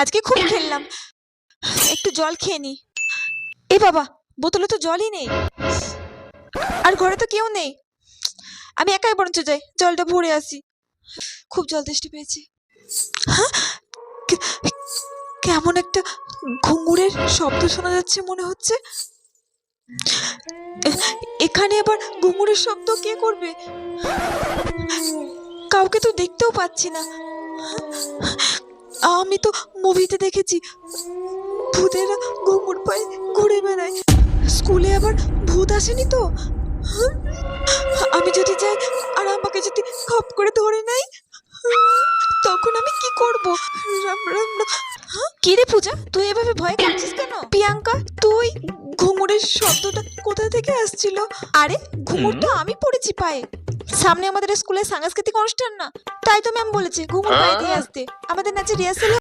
আজকে খুব খেললাম, একটু জল খেয়ে নি। এ বাবা, বোতলে তো জলই নেই, আর ঘরে তো কেউ নেই। আমি একাই বরঞ্চ যাই, জলটা ভরে আসি। খুব জল তেষ্টা পেয়েছে। হ্যাঁ, কেমন একটা ঘুঙুরের শব্দ শোনা যাচ্ছে মনে হচ্ছে। এখানে আবার ঘুঙুরের শব্দ কে করবে? কাউকে তো দেখতেও পাচ্ছি না। আমি তো মুভিতে দেখেছি ভূতেরা ঘুঙুর পায়ে ঘুরে বেড়ায়। স্কুলে আবার ভূত আসেনি তো? আমি যদি যাই আর আমাকে যদি খপ করে ধরে নেয়, তখন আমি কি করব? রাম রাম রাম। কি রে পূজা, তুই এভাবে ভয় করছিস কেন? প্রিয়াঙ্কা, তুই ঘুঙুরের শব্দটা কোথা থেকে আসছিল? আরে ঘুঙুর তো আমি পড়েছি পায়ে। সামনে আমাদের স্কুলে সাংস্কৃতিক অনুষ্ঠান না, তাই তো ম্যাম বলেছে ঘুঙুর পায়ে দিয়ে আসতে। আমাদের নাচের রিহার্সাল